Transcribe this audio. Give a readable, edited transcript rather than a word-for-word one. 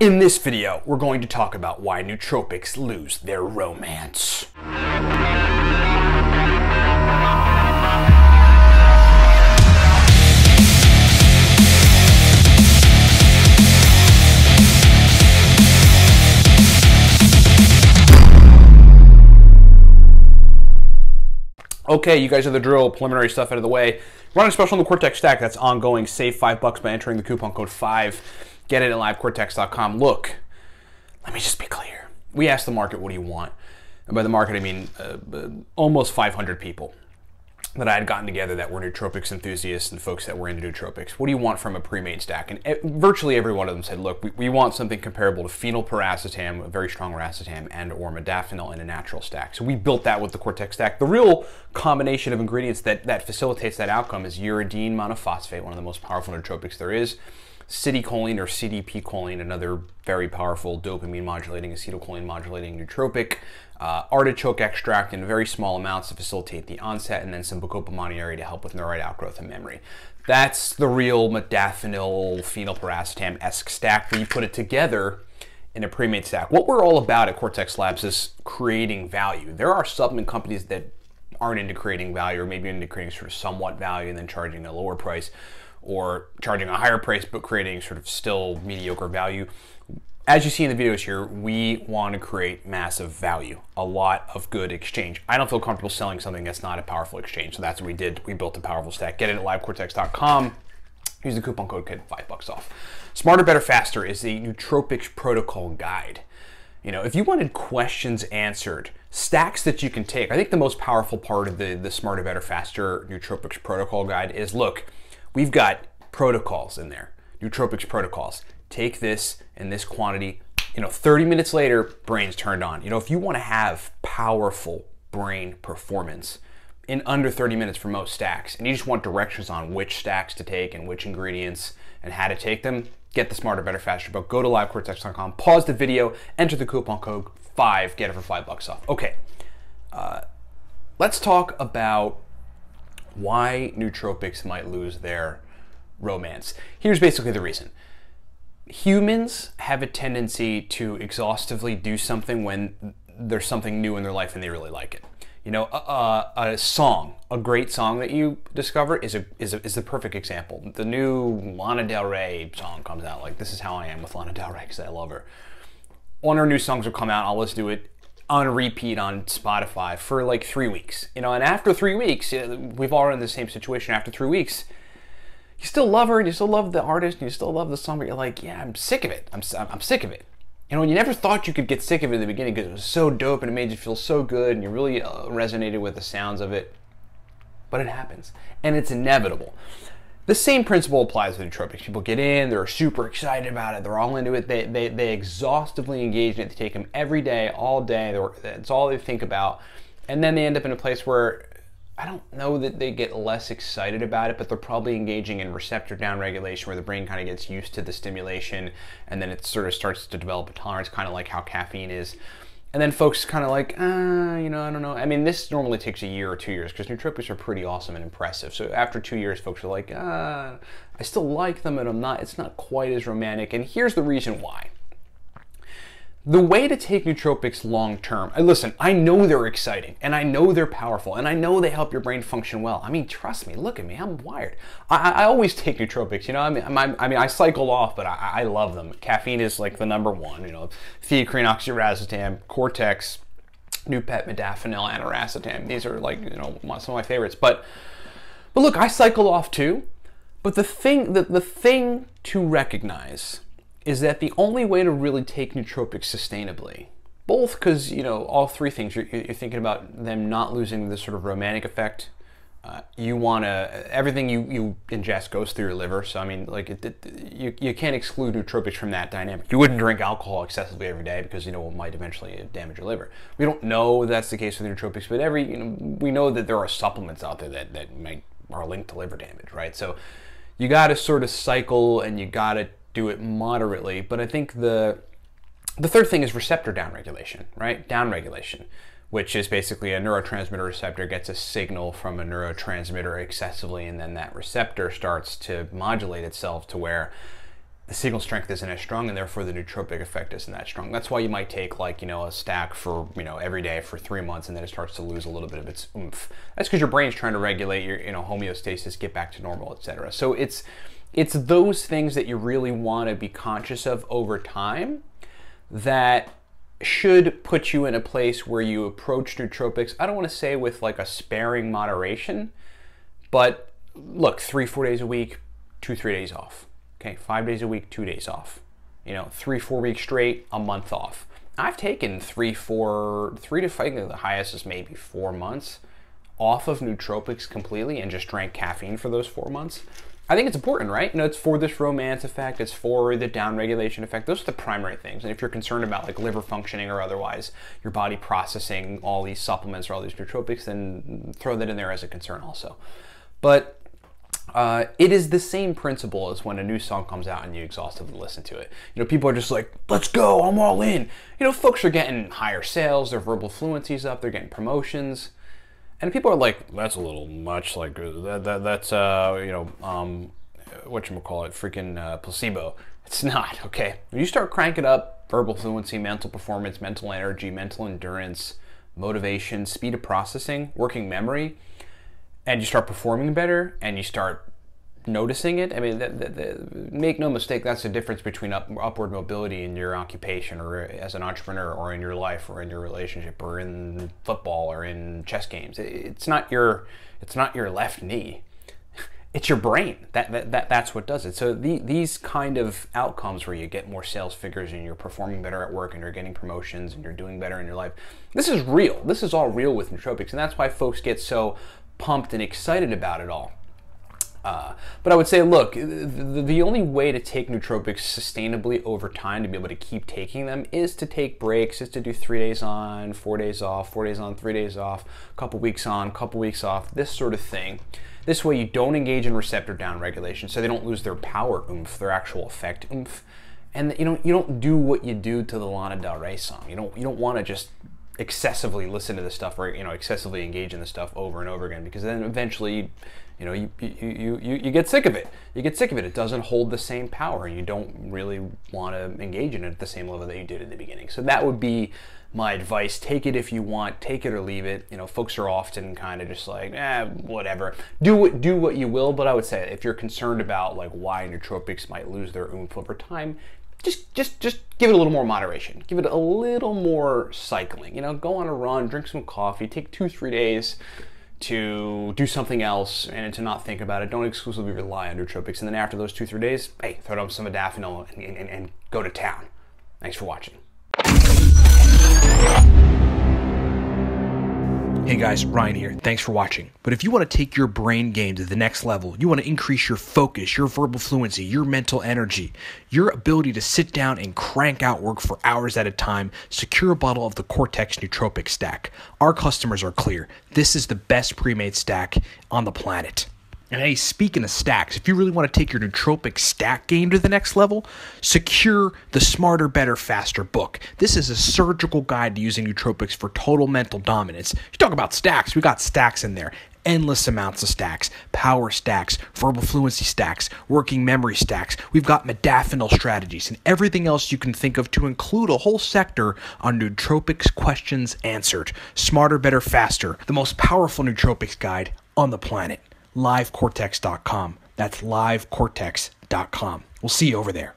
In this video, we're going to talk about why nootropics lose their romance. Okay, you guys are the drill. Preliminary stuff out of the way. Running a special on the Cortex stack that's ongoing. Save $5 by entering the coupon code 5. Get it at livecortex.com. Look, let me just be clear. We asked the market, what do you want? And by the market, I mean almost 500 people that I had gotten together that were nootropics enthusiasts and folks that were into nootropics. What do you want from a pre-made stack? And virtually every one of them said, look, we want something comparable to phenylpiracetam, a very strong racetam, and or modafinil in a natural stack. So we built that with the Cortex stack. The real combination of ingredients that facilitates that outcome is uridine monophosphate, one of the most powerful nootropics there is, citicoline or CDP-choline, another very powerful dopamine modulating, acetylcholine modulating nootropic, artichoke extract in very small amounts to facilitate the onset, and then some Bacopa monnieri to help with neurite outgrowth and memory. That's the real modafinil phenylpiracetam-esque stack where you put it together in a pre-made stack. What we're all about at Cortex Labs is creating value. There are supplement companies that aren't into creating value, or maybe into creating sort of somewhat value and then charging a lower price, or charging a higher price but creating sort of still mediocre value. As you see in the videos here, we want to create massive value, a lot of good exchange. I don't feel comfortable selling something that's not a powerful exchange, so that's what we did. We built a powerful stack. Get it at livecortex.com. Use the coupon code, get $5 off. Smarter, Better, Faster is a nootropics protocol guide. You know, if you wanted questions answered, stacks that you can take, I think the most powerful part of the Smarter, Better, Faster nootropics protocol guide is, look, we've got protocols in there, nootropics protocols. Take this in this quantity, 30 minutes later, brain's turned on. If you want to have powerful brain performance in under 30 minutes for most stacks, and you just want directions on which stacks to take and which ingredients and how to take them, get the Smarter, Better, Faster book. Go to livecortex.com, pause the video, enter the coupon code 5, get it for $5 off. Okay, let's talk about why nootropics might lose their romance. Here's basically the reason. Humans have a tendency to exhaustively do something when there's something new in their life and they really like it. A song, a great song that you discover is the perfect example. The new Lana Del Rey song comes out, like This Is How I Am with Lana Del Rey, because I love her. One of her new songs will come out, I'll listen to it on repeat on Spotify for like 3 weeks. And after 3 weeks, we've all in the same situation. After 3 weeks, you still love her, and you still love the artist, and you still love the song, but you're like, yeah, I'm sick of it. I'm sick of it. You never thought you could get sick of it in the beginning because it was so dope and it made you feel so good and you really resonated with the sounds of it. But it happens, and it's inevitable. The same principle applies to nootropics. People get in, they're super excited about it, they're all into it, they exhaustively engage in it, they take them every day, all day, it's all they think about, and then they end up in a place where, I don't know that they get less excited about it, but they're probably engaging in receptor downregulation where the brain kind of gets used to the stimulation and then it sort of starts to develop a tolerance, kind of like how caffeine is. And then folks kind of like, I don't know. I mean, this normally takes a year or 2 years because nootropics are pretty awesome and impressive. So after 2 years, folks are like, I still like them, and it's not quite as romantic. And here's the reason why. The way to take nootropics long term, listen, I know they're exciting, and I know they're powerful, and I know they help your brain function well. I mean, trust me, look at me, I'm wired. I always take nootropics, I cycle off, but I love them. Caffeine is like the number one, theocrine, oxyracetam, Cortex, Nupet, modafinil, aniracetam. These are like, some of my favorites. But look, I cycle off too, but the thing to recognize is that the only way to really take nootropics sustainably, both because, all three things, you're thinking about them not losing this sort of romantic effect. You want to, everything you ingest goes through your liver. So, I mean, like, you can't exclude nootropics from that dynamic. You wouldn't drink alcohol excessively every day because, it might eventually damage your liver. We don't know that's the case with nootropics, but we know that there are supplements out there that are linked to liver damage, right? So you got to sort of cycle, and you got to do it moderately. But I think the third thing is receptor downregulation, right? Downregulation, which is basically a neurotransmitter receptor gets a signal from a neurotransmitter excessively, and then that receptor starts to modulate itself to where the signal strength isn't as strong, and therefore the nootropic effect isn't that strong. That's why you might take like, a stack for, every day for 3 months, and then it starts to lose a little bit of its oomph. That's because your brain's trying to regulate your, homeostasis, get back to normal, etc. So it's those things that you really want to be conscious of over time that should put you in a place where you approach nootropics, I don't want to say with like a sparing moderation, but look, 3-4 days a week, 2-3 days off. Okay, 5 days a week, 2 days off. 3-4 weeks straight, a month off. I've taken 3 to 5, the highest is maybe 4 months off of nootropics completely and just drank caffeine for those 4 months. I think it's important, right? It's for this romance effect, it's for the downregulation effect. Those are the primary things. And if you're concerned about like liver functioning or otherwise, your body processing all these supplements or all these nootropics, then throw that in there as a concern also. But it is the same principle as when a new song comes out and you exhaustively listen to it. People are just like, let's go, I'm all in. Folks are getting higher sales, their verbal fluency's up, they're getting promotions. And people are like, that's a little much, like that's, whatchamacallit, freaking placebo. It's not, okay? When you start cranking up verbal fluency, mental performance, mental energy, mental endurance, motivation, speed of processing, working memory, and you start performing better, and you start noticing it. I mean, make no mistake, that's the difference between upward mobility in your occupation, or as an entrepreneur, or in your life, or in your relationship, or in football, or in chess games. It's not your left knee. It's your brain. That's what does it. So these kind of outcomes where you get more sales figures and you're performing better at work and you're getting promotions and you're doing better in your life, this is real. This is all real with nootropics, and that's why folks get so pumped and excited about it all. But I would say, look, the only way to take nootropics sustainably over time, to be able to keep taking them, is to take breaks, is to do 3 days on, 4 days off, 4 days on, 3 days off, a couple weeks on, couple weeks off, this sort of thing. This way you don't engage in receptor downregulation, so they don't lose their power oomph, their actual effect oomph. And you don't do what you do to the Lana Del Rey song. You don't want to just excessively listen to this stuff, or excessively engage in this stuff over and over again, because then eventually you get sick of it. You get sick of it. It doesn't hold the same power, and you don't really want to engage in it at the same level that you did in the beginning. So that would be my advice. Take it if you want, take it or leave it. Folks are often kind of just like, whatever. Do what you will, but I would say if you're concerned about like why nootropics might lose their oomph over time, just give it a little more moderation. Give it a little more cycling. Go on a run, drink some coffee, take 2-3 days to do something else and to not think about it. Don't exclusively rely on nootropics. And then after those 2-3 days, hey, throw down some modafinil and go to town. Thanks for watching. Hey guys, Ryan here. Thanks for watching. But if you want to take your brain game to the next level, you want to increase your focus, your verbal fluency, your mental energy, your ability to sit down and crank out work for hours at a time, secure a bottle of the Cortex Nootropic Stack. Our customers are clear. This is the best pre-made stack on the planet. And hey, speaking of stacks, if you really want to take your nootropic stack game to the next level, secure the Smarter, Better, Faster book. This is a surgical guide to using nootropics for total mental dominance. You talk about stacks, we got stacks in there. Endless amounts of stacks, power stacks, verbal fluency stacks, working memory stacks. We've got modafinil strategies and everything else you can think of to include a whole sector on nootropics questions answered. Smarter, Better, Faster, the most powerful nootropics guide on the planet. livecortex.com. That's livecortex.com. We'll see you over there.